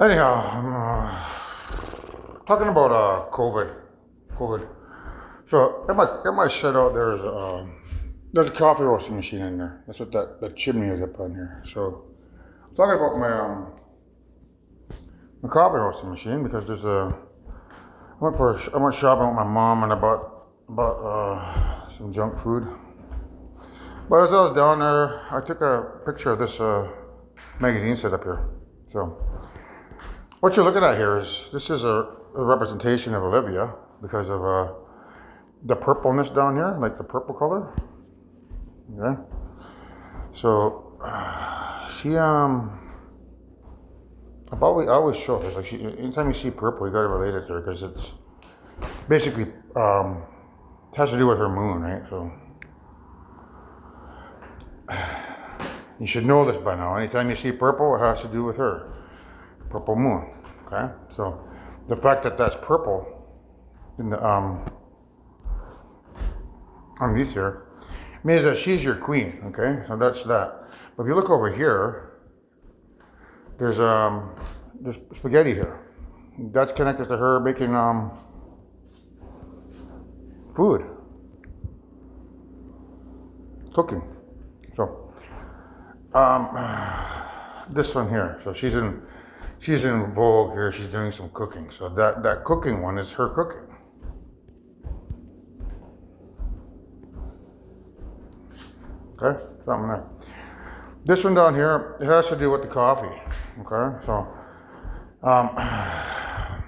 Anyhow, I'm talking about COVID. COVID. So at my shed out there's a coffee roasting machine in there. That's what that chimney is up on here. So I'm talking about my coffee roasting machine because I went shopping with my mom and I bought some junk food. But as I was down there, I took a picture of this magazine set up here. So what you're looking at here is a representation of Olivia because of the purpleness down here, like the purple color. Okay. So I always show this. Like anytime you see purple, you got to relate it to her because it's basically it has to do with her moon, right? So you should know this by now. Anytime you see purple, it has to do with her. Purple moon. Okay? So the fact that that's purple in the underneath here means that she's your queen. Okay? So that's that. But if you look over here, there's spaghetti here. That's connected to her making food. Cooking. So this one here. So she's in vogue here. She's doing some cooking. So that cooking one is her cooking. Okay, something there. This one down here, it has to do with the coffee. Okay, so I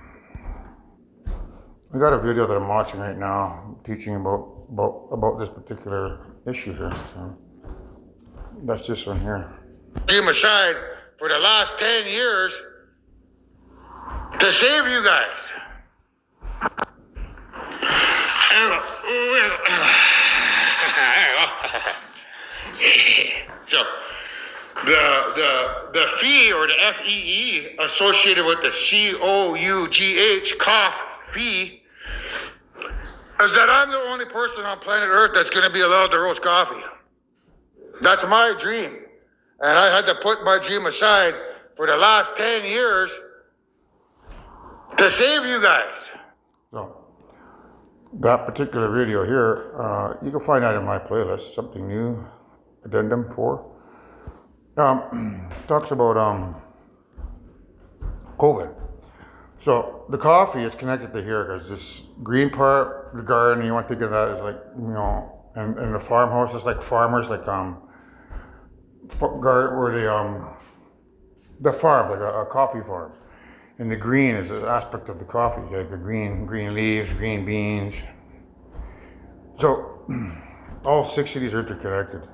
got a video that I'm watching right now, teaching about this particular issue here. So that's this one here. Team aside for the last 10 years to save you guys. So the fee or the FEE associated with the COUGH cough fee is that I'm the only person on planet Earth that's going to be allowed to roast coffee. That's my dream. And I had to put my dream aside for the last 10 years to save you guys. So that particular video here, you can find that in my playlist, Something New, Addendum 4. Talks about COVID. So the coffee is connected to here because this green part, the garden, you want to think of that as like, and the farmhouse is like farmers, like where the farm, like a coffee farm. And the green is an aspect of the coffee, like the green leaves, green beans. So all 6 of these are interconnected.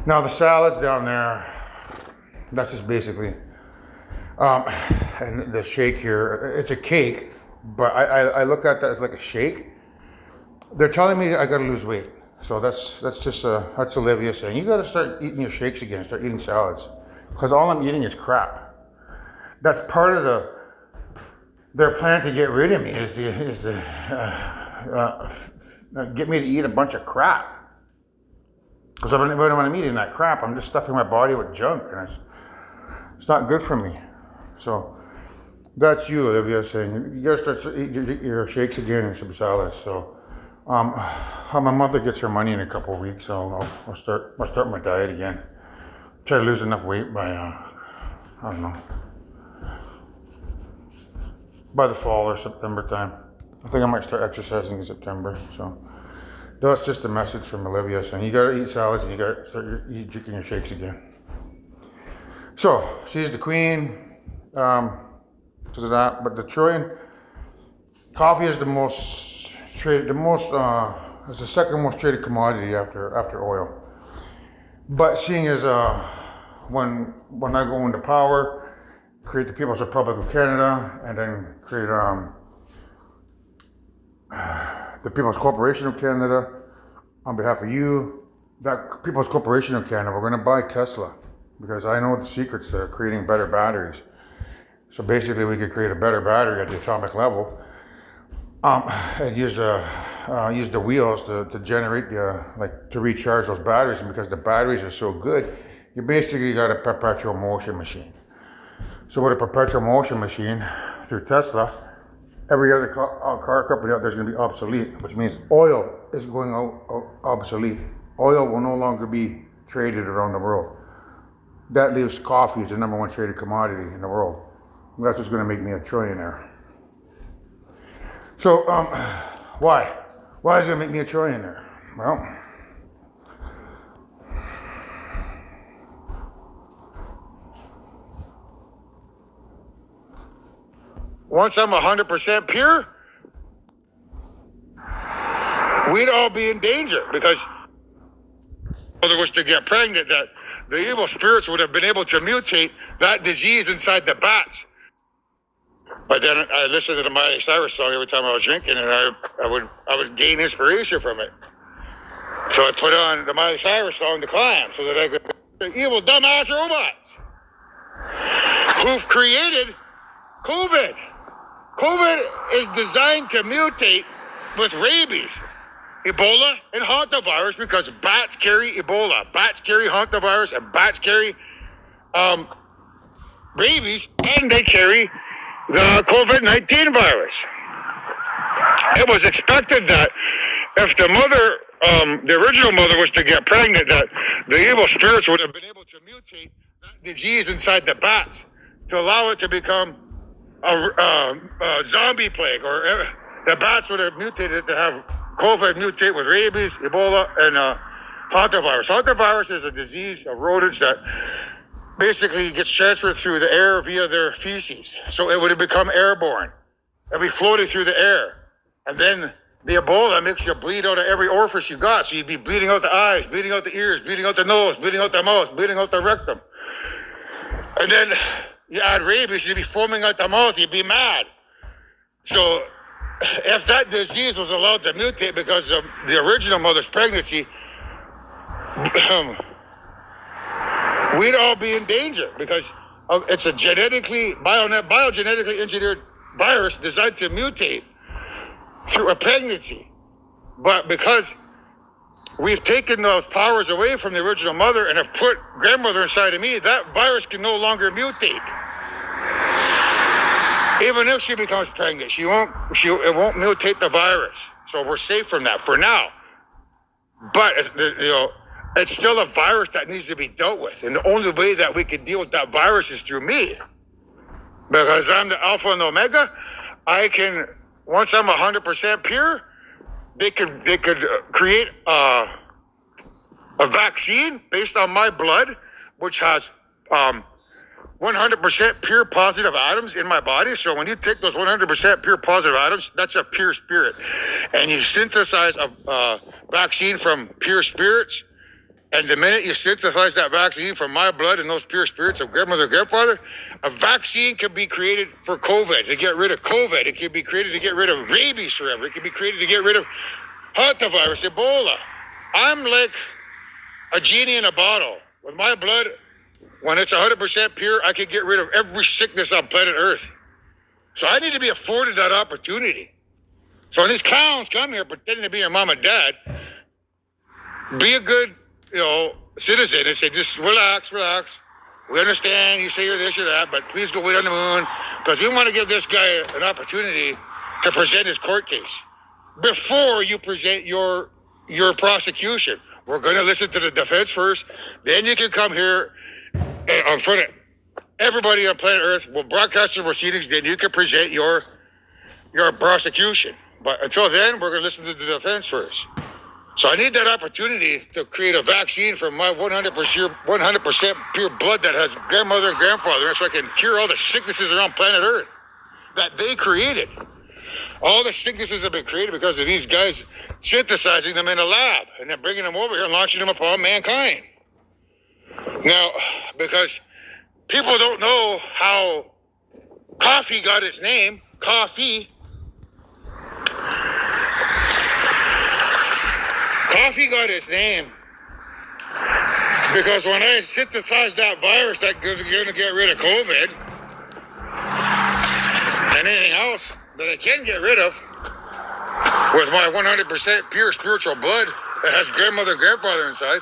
Now the salads down there, that's just basically, and the shake here, it's a cake, but I look at that as like a shake. They're telling me I gotta lose weight. So that's Olivia saying, you gotta start eating your shakes again, start eating salads. Because all I'm eating is crap. That's part of their plan to get rid of me is to get me to eat a bunch of crap. Because when I'm eating that crap, I'm just stuffing my body with junk, and it's not good for me. So that's you, Olivia, saying you gotta start eating your shakes again and some salads. So my mother gets her money in a couple of weeks, so I'll start my diet again. Try to lose enough weight by I don't know, by the fall or September time. I think I might start exercising in September. So that's just a message from Olivia saying you gotta eat salads and you gotta start drinking your shakes again. So she's the queen. Because of that, but the Trojan coffee is is the second most traded commodity after oil. But seeing as when I go into power, create the People's Republic of Canada, and then create the People's Corporation of Canada on behalf of you, that People's Corporation of Canada, we're going to buy Tesla because I know the secrets to creating better batteries. So basically, we could create a better battery at the atomic level, and use the wheels to generate to recharge those batteries. And because the batteries are so good, you basically got a perpetual motion machine. So with a perpetual motion machine through Tesla, every other car company out there is going to be obsolete, which means oil is going out obsolete. Oil will no longer be traded around the world. That leaves coffee as the number one traded commodity in the world. That's what's going to make me a trillionaire. So, why? Why is it going to make me a trillionaire? Well, once I'm 100% pure, we'd all be in danger because if there was to get pregnant, that the evil spirits would have been able to mutate that disease inside the bats. But then I listened to the Miley Cyrus song every time I was drinking, and I would gain inspiration from it. So I put on the Miley Cyrus song, The Climb, so that I could the evil dumbass robots who've created COVID. COVID is designed to mutate with rabies, Ebola, and hantavirus because bats carry Ebola, bats carry hantavirus, and bats carry rabies, and they carry the COVID-19 virus. It was expected that if the mother, the original mother was to get pregnant, that the evil spirits would have been able to mutate that disease inside the bats to allow it to become a zombie plague, or the bats would have mutated to have COVID mutate with rabies, Ebola, and hantavirus. Hantavirus is a disease of rodents that basically gets transferred through the air via their feces. So it would have become airborne. It'd be floating through the air. And then the Ebola makes you bleed out of every orifice you got. So you'd be bleeding out the eyes, bleeding out the ears, bleeding out the nose, bleeding out the mouth, bleeding out the rectum. And then you add rabies, you'd be foaming out the mouth, you'd be mad. So if that disease was allowed to mutate because of the original mother's pregnancy, we'd all be in danger because it's a biogenetically engineered virus designed to mutate through a pregnancy. But because we've taken those powers away from the original mother and have put grandmother inside of me, that virus can no longer mutate. Even if she becomes pregnant, it won't mutate the virus. So we're safe from that for now. But it's still a virus that needs to be dealt with. And the only way that we can deal with that virus is through me. Because I'm the Alpha and Omega, I can, once I'm 100% pure, they could create a vaccine based on my blood, which has 100% pure positive atoms in my body. So when you take those 100% pure positive atoms, that's a pure spirit. And you synthesize a vaccine from pure spirits. And the minute you synthesize that vaccine from my blood and those pure spirits of grandmother and grandfather, a vaccine can be created for COVID, to get rid of COVID. It can be created to get rid of rabies forever. It can be created to get rid of hantavirus, Ebola. I'm like a genie in a bottle. With my blood, when it's 100% pure, I can get rid of every sickness on planet Earth. So I need to be afforded that opportunity. So when these clowns come here pretending to be your mom and dad, be a good citizen and say, just relax. We understand you say you're this or that, but please go wait on the moon because we want to give this guy an opportunity to present his court case before you present your prosecution. We're going to listen to the defense first. Then you can come here in front of everybody on planet Earth. We'll broadcast your proceedings. Then you can present your prosecution. But until then, we're going to listen to the defense first. So I need that opportunity to create a vaccine from my 100% pure blood that has grandmother and grandfather, so I can cure all the sicknesses around planet Earth that they created. All the sicknesses have been created because of these guys synthesizing them in a lab and then bringing them over here and launching them upon mankind. Now, because people don't know how coffee got its name, coffee. Coffee got its name because when I synthesized that virus that was going to get rid of COVID and anything else that I can get rid of with my 100% pure spiritual blood that has grandmother and grandfather inside,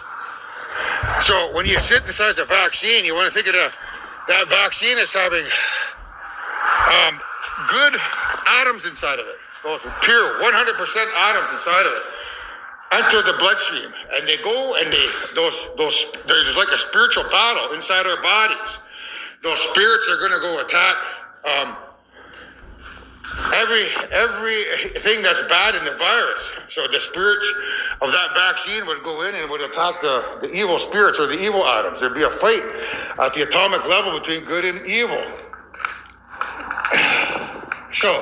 So when you synthesize a vaccine, you want to think of that vaccine as having good atoms inside of it. Those pure 100% atoms inside of it enter the bloodstream, and they go and there's like a spiritual battle inside our bodies. Those spirits are going to go attack everything that's bad in the virus. So the spirits of that vaccine would go in and would attack the evil spirits or the evil atoms. There'd be a fight at the atomic level between good and evil. So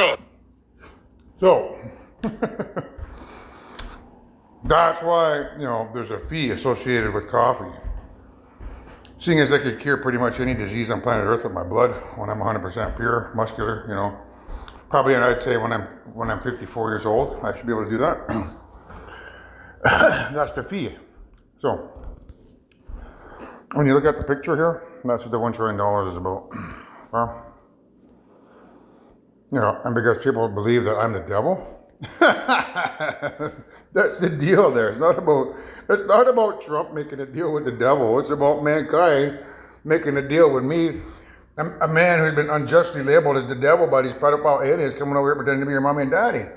that's why, there's a fee associated with coffee. Seeing as I could cure pretty much any disease on planet Earth with my blood when I'm 100% pure, muscular, probably, and I'd say when I'm 54 years old, I should be able to do that. That's the fee. So when you look at the picture here, that's what the $1 trillion is about. Well, and because people believe that I'm the devil, that's the deal there. It's not about Trump making a deal with the devil. It's about mankind making a deal with me, a man who's been unjustly labeled as the devil by these pedophile aliens coming over here pretending to be your mommy and daddy.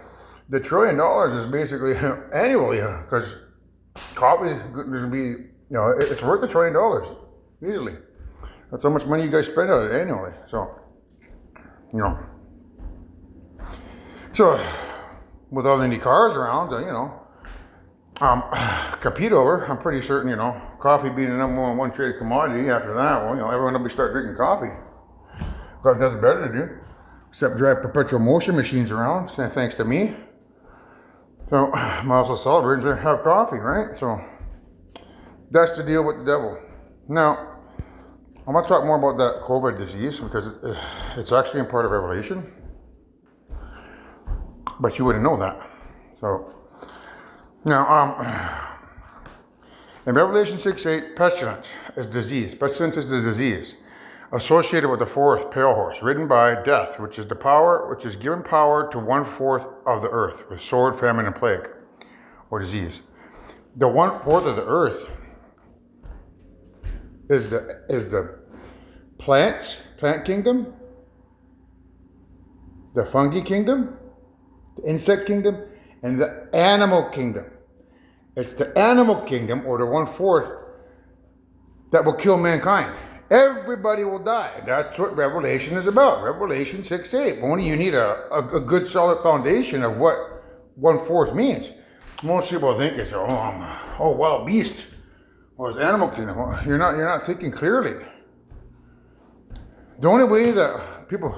The $1 trillion is basically annually, because coffee is going to be, it's worth $1 trillion easily. That's how much money you guys spend on it annually. So, So, with all any cars around, compete over, I'm pretty certain, coffee being the number one traded commodity, after that, everyone will be start drinking coffee. Got nothing better to do, except drive perpetual motion machines around, saying thanks to me. So, I'm also celebrating to have coffee, right? So, that's the deal with the devil. Now, I want to talk more about that COVID disease, because it's actually in part of Revelation. But you wouldn't know that. So, now, in Revelation 6:8, pestilence is disease. Pestilence is the disease associated with the fourth pale horse, ridden by death, which is given power to 1/4 of the earth, with sword, famine, and plague, or disease. The 1/4 of the earth is the plant kingdom, the fungi kingdom, the insect kingdom, and the animal kingdom. It's the animal kingdom, or the 1/4, that will kill mankind. Everybody will die. That's what Revelation is about. Revelation 6:8. Only you need a good solid foundation of what 1/4 means. Most people think it's wild beast, or it's animal kingdom. Well, you're not thinking clearly. The only way that people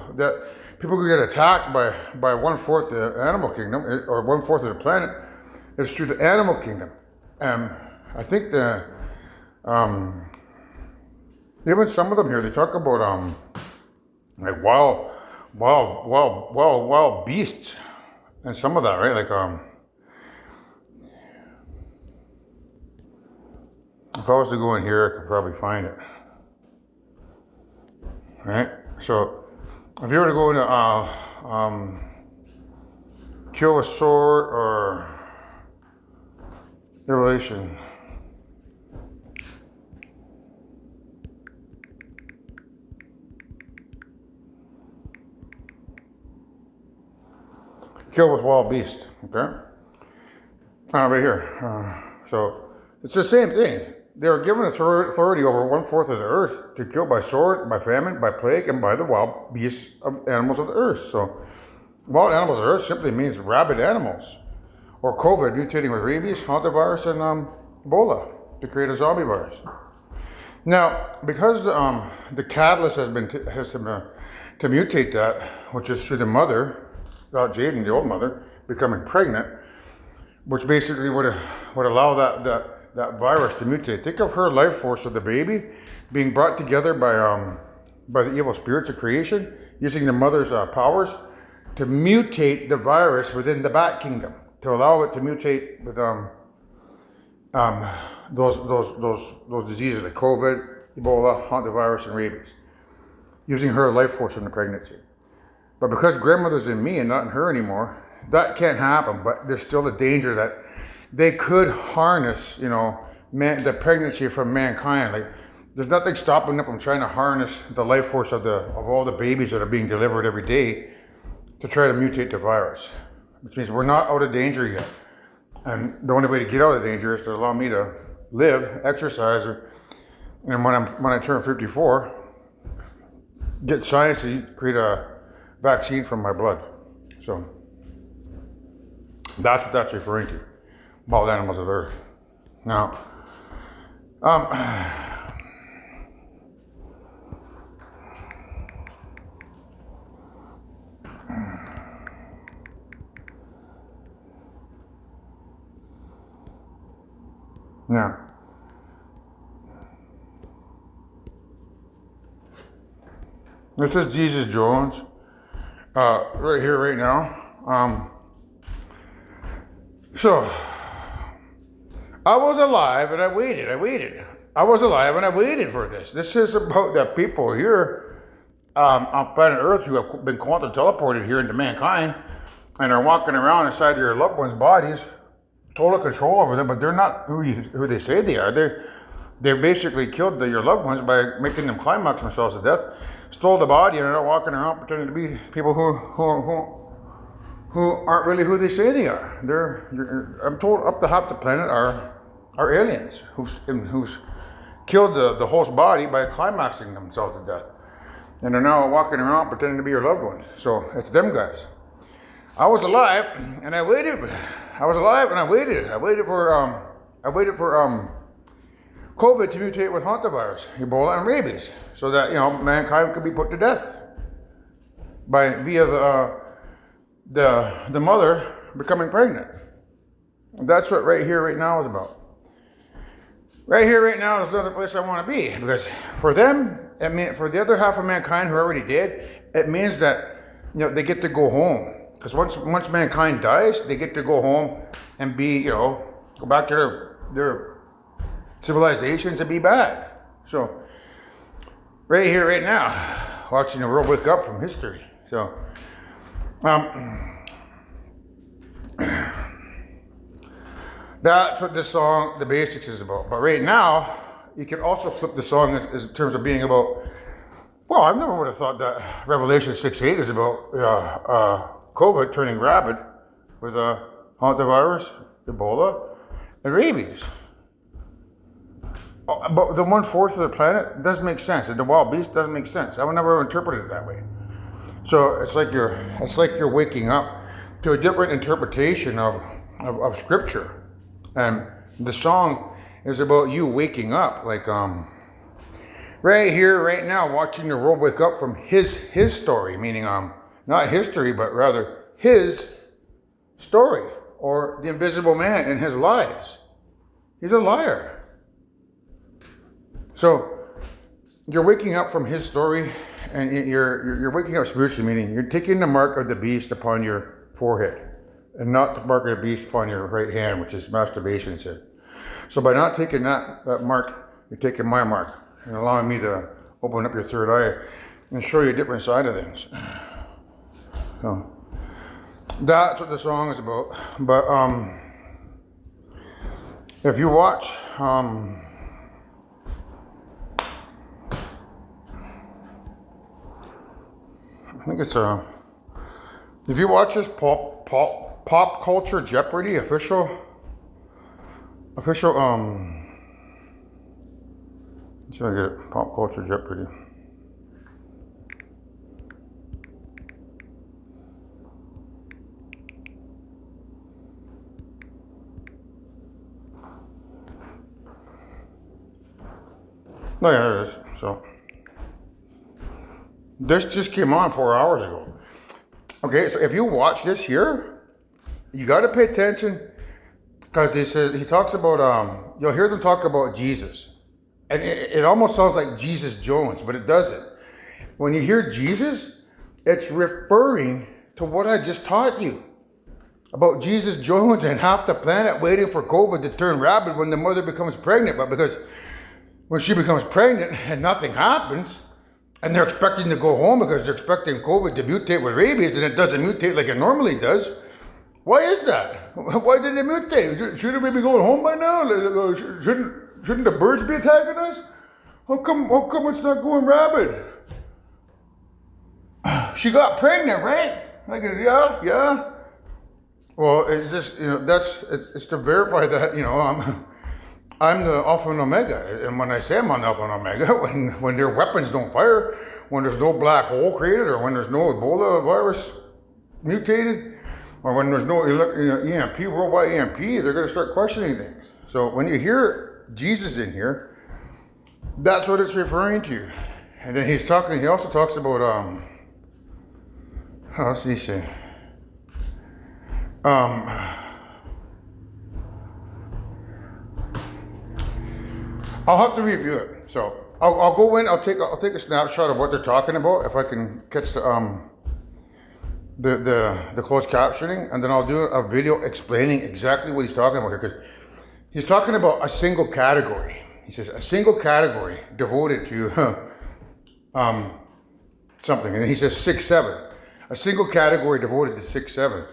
could get attacked by 1/4 the animal kingdom, or 1/4 of the planet, is through the animal kingdom. I think even some of them here, they talk about like wild beasts, and some of that, right? Like if I was to go in here, I could probably find it. Right? So if you were to go into kill with sword or Revelation, kill with wild beast, okay? Right here. So it's the same thing. They were given authority over 1/4 of the earth to kill by sword, by famine, by plague, and by the wild beasts of animals of the earth. So wild animals of the earth simply means rabid animals, or COVID mutating with rabies, hantavirus, and Ebola to create a zombie virus. Now, because the catalyst has been to mutate that, which is through the mother, Jaden, the old mother, becoming pregnant, which basically would allow that virus to mutate. Think of her life force of the baby being brought together by the evil spirits of creation, using the mother's powers to mutate the virus within the bat kingdom, to allow it to mutate with those diseases like COVID, Ebola, hantavirus, and rabies, using her life force in the pregnancy. But because grandmother's in me and not in her anymore, that can't happen. But there's still a danger that they could harness, the pregnancy from mankind. Like, there's nothing stopping them from trying to harness the life force of all the babies that are being delivered every day to try to mutate the virus, which means we're not out of danger yet. And the only way to get out of danger is to allow me to live, exercise, and when I turn 54, get science to create a vaccine from my blood. So that's what that's referring to. Wild animals of Earth. Now, now, this is Jesus Jones, right here, right now. So, I was alive and I waited. I was alive and I waited for this. This is about the people here on planet Earth who have been quantum teleported here into mankind and are walking around inside your loved ones' bodies, total control over them, but they're not who they say they are. They basically killed your loved ones by making them climax themselves to death, stole the body, and are walking around pretending to be people who aren't really who they say they are. I'm told up to half the planet are aliens who's killed the host body by climaxing themselves to death, and are now walking around pretending to be your loved ones. So it's them guys. I was alive and I waited. I waited for COVID to mutate with hantavirus, Ebola, and rabies, so that mankind could be put to death via the mother becoming pregnant. And that's what right here, right now is about. Right here, right now is another place I want to be, because for them, for the other half of mankind who are already dead, it means that they get to go home. Because once mankind dies, they get to go home and go back to their civilizations and be bad. So, right here, right now, watching the world wake up from history. So, that's what this song, the basics, is about. But right now, you can also flip the song in terms of being about, well, I never would have thought that Revelation 6:8 is about COVID turning rabid with hantavirus, Ebola, and rabies. But the 1/4 of the planet doesn't make sense, and the wild beast doesn't make sense. I would never interpret it that way. So it's like you're waking up to a different interpretation of scripture, and the song is about you waking up, like right here, right now, watching the world wake up from his story, meaning not history, but rather his story, or the invisible man and his lies. He's a liar. So you're waking up from his story, and you're waking up spiritually, meaning you're taking the mark of the beast upon your forehead, and not the mark of the beast upon your right hand, which is masturbation sin. So by not taking that mark, you're taking my mark and allowing me to open up your third eye and show you a different side of things. So that's what the song is about. But if you watch I think it's if you watch this pop culture Jeopardy official let's see if I get it, pop culture Jeopardy. Oh yeah, there it is. So this just came on 4 hours ago. Okay, so if you watch this here, you got to pay attention, because he talks about you'll hear them talk about Jesus, and it almost sounds like Jesus Jones, but it doesn't. When you hear Jesus, it's referring to what I just taught you about Jesus Jones and half the planet waiting for COVID to turn rabid when the mother becomes pregnant. But because when she becomes pregnant and nothing happens, and they're expecting to go home because they're expecting COVID to mutate with rabies, and it doesn't mutate like it normally does, Why is that? Why didn't they mutate? Shouldn't we be going home by now? Shouldn't the birds be attacking us? How come it's not going rabid? She got pregnant, right? Like, yeah. Well, it's just, it's to verify that, I'm the Alpha and Omega. And when I say I'm on the Alpha and Omega, when their weapons don't fire, when there's no black hole created, or when there's no Ebola virus mutated, or when there's no EMP, worldwide EMP, they're going to start questioning things. So when you hear Jesus in here, that's what it's referring to. And then he also talks about, how else did he say? I'll have to review it. So I'll go in. I'll take a snapshot of what they're talking about if I can catch the closed captioning, and then I'll do a video explaining exactly what he's talking about here, because he's talking about a single category. He says a single category devoted to something, and then he says 6'7". A single category devoted to 6'7".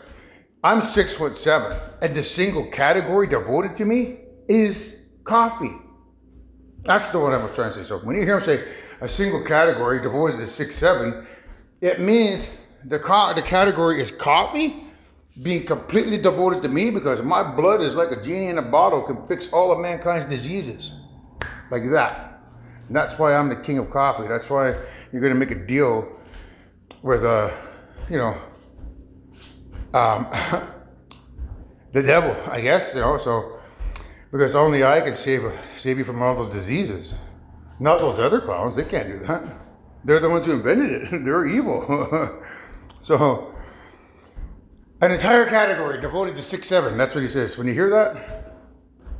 I'm 6'7", and the single category devoted to me is coffee. That's the one I was trying to say. So when you hear him say a single category devoted to 6'7", it means the category is coffee being completely devoted to me, because my blood is like a genie in a bottle, can fix all of mankind's diseases. Like that. And that's why I'm the king of coffee. That's why you're going to make a deal with, the devil, I guess, so, because only I can save you from all those diseases. Not those other clowns. They can't do that. They're the ones who invented it. They're evil. So, an entire category devoted to 6'7". That's what he says. When you hear that,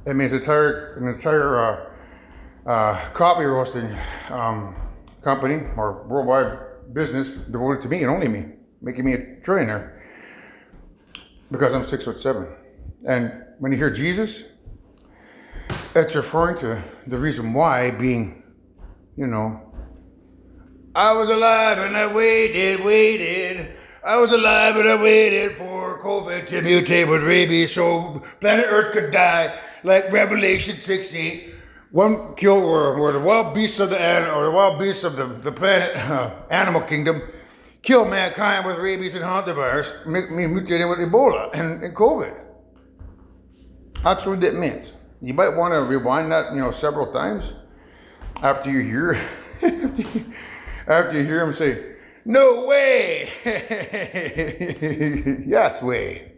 it means an entire coffee roasting company or worldwide business devoted to me and only me, making me a trillionaire because I'm 6'7". And when you hear Jesus, it's referring to the reason why, being, I was alive and I waited. I was alive and I waited for COVID to mutate with rabies so planet Earth could die, like Revelation 6:8. One kill where the wild beasts of the planet animal kingdom kill mankind with rabies and hantavirus, make me mutated with Ebola and COVID. That's what it means. You might want to rewind that, several times after you hear him say, "No way!" Yes way.